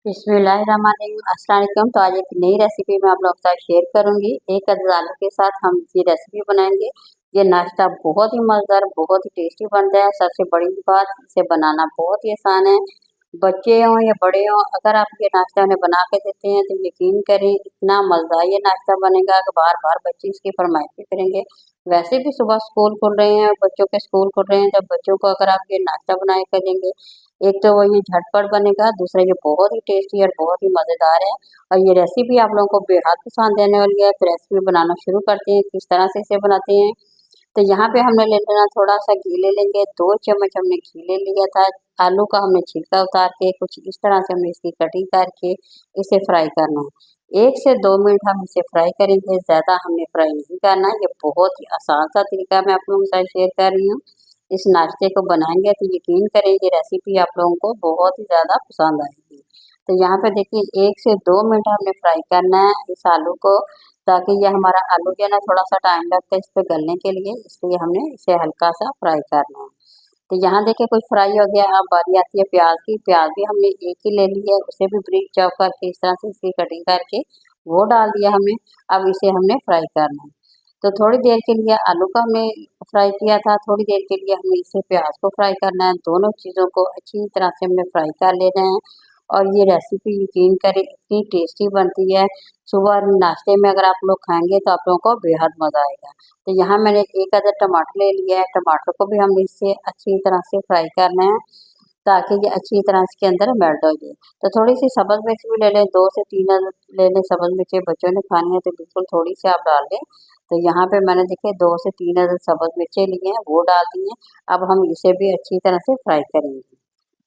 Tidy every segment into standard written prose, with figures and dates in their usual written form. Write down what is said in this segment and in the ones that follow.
बिस्मिल्लाहिर्रहमानिर्रहीम, अस्सलाम वालेकुम। तो आज एक नई रेसिपी मैं आप लोगों के साथ शेयर करूंगी। एक अदद आलू के साथ हम ये रेसिपी बनाएंगे। ये नाश्ता बहुत ही मज़ेदार, बहुत ही टेस्टी बनता है। सबसे बड़ी बात, इसे बनाना बहुत ही आसान है। बच्चे हों या बड़े हों, अगर आप ये नाश्ता उन्हें बना के देते हैं तो यकीन करें इतना मज़ेदार ये नाश्ता बनेगा कि बार बार बच्चे इसकी फरमाइश भी करेंगे। वैसे भी सुबह स्कूल खुल रहे हैं, बच्चों के स्कूल खुल रहे हैं, जब बच्चों को अगर आप ये नाश्ता बना के देंगे, एक तो वो ये झटपट बनेगा, दूसरा ये बहुत ही टेस्टी और बहुत ही मज़ेदार है। और ये रेसिपी आप लोगों को बेहद पसंद आने वाली है। तो रेसिपी बनाना शुरू करते हैं, किस तरह से इसे बनाते हैं। तो यहाँ पे हमने ले लेना, थोड़ा सा घी ले लेंगे, 2 चम्मच हमने घी ले लिया था। आलू का हमने छिलका उतार के कुछ इस तरह से हमने इसकी कटिंग करके इसे फ्राई करना है। 1 से 2 मिनट हम इसे फ्राई करेंगे, ज़्यादा हमने फ्राई नहीं करना। ये बहुत ही आसान सा तरीका मैं आप लोगों के साथ शेयर कर रही हूँ। इस नाश्ते को बनाएंगे तो यकीन करें ये रेसिपी आप लोगों को बहुत ही ज़्यादा पसंद आएगी। तो यहाँ पे देखिए 1 से 2 मिनट हमने फ्राई करना है इस आलू को, ताकि ये हमारा आलू जो है ना, थोड़ा सा टाइम लगता है इस पे गलने के लिए, इसलिए हमने इसे हल्का सा फ्राई करना है। तो यहाँ देखिए कुछ फ्राई हो गया। अब बारी आती है प्याज की। प्याज भी हमने एक ही ले ली है, उसे भी ब्रीक चॉप करके इस तरह से इसकी कटिंग करके वो डाल दिया हमने। अब इसे हमने फ्राई करना है। तो थोड़ी देर के लिए आलू को हमने फ्राई किया था, थोड़ी देर के लिए हमें इसे प्याज को फ्राई करना है। दोनों चीज़ों को अच्छी तरह से हमने फ्राई कर लेना है। और ये रेसिपी यकीन करें इतनी टेस्टी बनती है, सुबह नाश्ते में अगर आप लोग खाएंगे तो आप लोगों को बेहद मज़ा आएगा। तो यहाँ मैंने एक अदद टमाटर ले लिया है, टमाटर को भी हमने इससे अच्छी तरह से फ्राई करना है, ताकि ये अच्छी तरह इसके अंदर मेल्ट हो जाए। तो थोड़ी सी सब्ज़ मिर्च भी ले लें, 2 से 3 अदद ले लें सब्ज़ मिर्चें। बच्चों ने खानी है तो बिल्कुल थोड़ी सी आप डाल लें। तो यहाँ पे मैंने देखिए 2 से 3 अदद सब्ज़ मिर्चें ली हैं, वो डाल दी हैं। अब हम इसे भी अच्छी तरह से फ्राई करेंगे।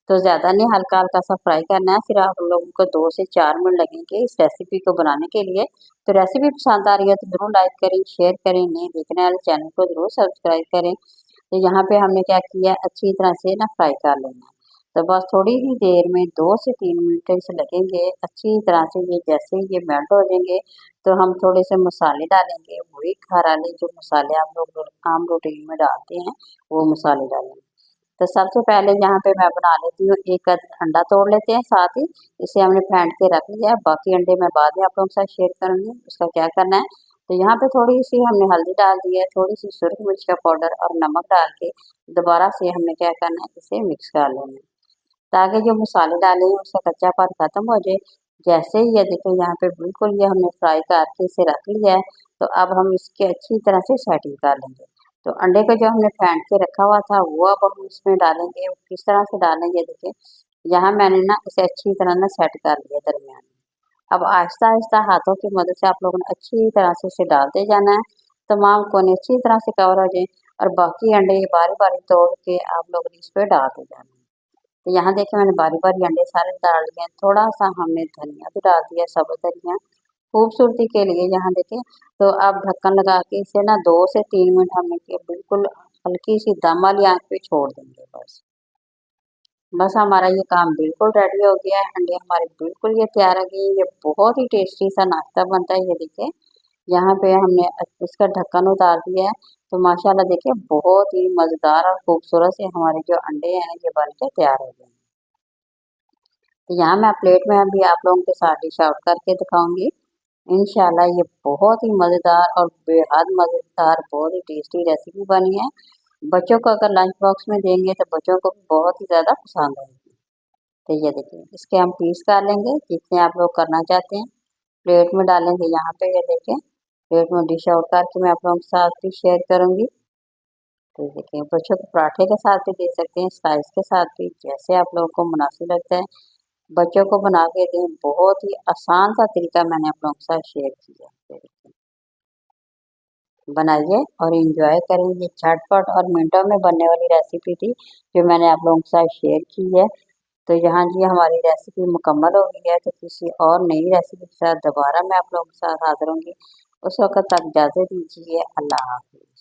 तो ज़्यादा नहीं, हल्का-हल्का सा फ्राई करना है। फिर आप लोगों को 2 से 4 मिनट लगेंगे इस रेसिपी को बनाने के लिए। तो रेसिपी पसंद आ रही है तो ज़रूर लाइक करें, शेयर करें, नए देखने वाले चैनल को ज़रूर सब्सक्राइब करें। तो यहाँ पे हमने क्या किया, अच्छी तरह से ना फ्राई कर लेना है। तो बस थोड़ी ही देर में 2 से 3 मिनट इसे लगेंगे अच्छी तरह से। ये जैसे ही ये मेल्ट हो जाएंगे तो हम थोड़े से मसाले डालेंगे, वही घर वाले जो मसाले आप लोग आम रूटीन में डालते हैं, वो मसाले डालेंगे। तो सबसे पहले यहाँ पे मैं बना लेती हूँ, एक अंडा तोड़ लेते हैं साथ ही। इसे हमने फेंट के रख लिया है, बाकी अंडे मैं बाद में आप लोगों के साथ शेयर करूँगी उसका क्या करना है। तो यहाँ पे थोड़ी सी हमने हल्दी डाल दी है, थोड़ी सी सुरख मिर्च का पाउडर और नमक डाल के दोबारा से हमने क्या करना है, इसे मिक्स कर लेना है, ताकि जो मसाले डाले हैं उसका कच्चापन खत्म हो जाए। जैसे ही ये देखिए यहाँ पे बिल्कुल ये हमने फ्राई करके इसे रख लिया है। तो अब हम इसकी अच्छी तरह से सेटिंग कर लेंगे। तो अंडे को जो हमने फेंट के रखा हुआ था वो अब हम इसमें डालेंगे। वो किस तरह से डालेंगे देखिए, यहाँ मैंने ना इसे अच्छी तरह ना सेट कर लिया दरमियान में। अब आहिस्ता आहिस्ता हाथों की मदद से आप लोगों ने अच्छी तरह से इसे डालते जाना है, तमाम कोने अच्छी तरह से कवर हो जाए। और बाकी अंडे बारी बारी तोड़ के आप लोगों ने इस पर डालते जाना है। तो यहाँ देखिए मैंने बारी-बारी अंडे सारे डाल दिए हैं। थोड़ा-सा हमने धनिया भी डाल दिया, सब्ज़ धनिया, खूबसूरती के लिए। यहाँ देखिए, तो अब ढक्कन लगा के इसे ना 2 से 3 मिनट हमने के बिल्कुल हल्की-सी दम वाली आँच पे छोड़ देंगे बस। बस हमारा ये काम बिल्कुल रेडी हो गया है। अंडे हमारे बिल्कुल ये तैयार हो गए हैं। ये बहुत ही टेस्टी सा नाश्ता बनता है। ये देखिए, यहाँ पे हमने इसका ढक्कन उतार दिया है। तो माशाल्लाह देखिए बहुत ही मज़ेदार और खूबसूरत से हमारे जो अंडे हैं ये बन के तैयार हो गए हैं। तो यहाँ मैं प्लेट में अभी आप लोगों के साथ डिश आउट करके दिखाऊंगी। इंशाल्लाह ये बहुत ही मज़ेदार और बेहद मज़ेदार, बहुत ही टेस्टी रेसिपी बनी है। बच्चों को अगर लंच बॉक्स में देंगे तो बच्चों को भी बहुत ही ज़्यादा पसंद आएगी। तो ये देखिए, इसके हम पीस कर लेंगे जितने आप लोग करना चाहते हैं। प्लेट में डालेंगे। यहाँ पे ये देखें, प्लेट में डिश आउट करके मैं आप लोगों के साथ भी शेयर करूँगी। तो ये देखिए, बच्चों को पराठे के साथ भी दे सकते हैं, स्लाइस के साथ भी, जैसे आप लोगों को मुनासिब लगता है। बच्चों को बना के दें, बहुत ही आसान सा तरीका मैंने आप लोगों के साथ शेयर किया है। बनाइए और एंजॉय करें। ये झटपट और मिनटों में बनने वाली रेसिपी थी जो मैंने आप लोगों के साथ शेयर की है। तो यहाँ जी हमारी रेसिपी मुकम्मल हो गई है। तो किसी और नई रेसिपी के साथ दोबारा मैं आप लोगों के साथ हाजिर होंगी। उस वक्त तक इजाज़त दीजिए। अल्लाह हाफ़िज़।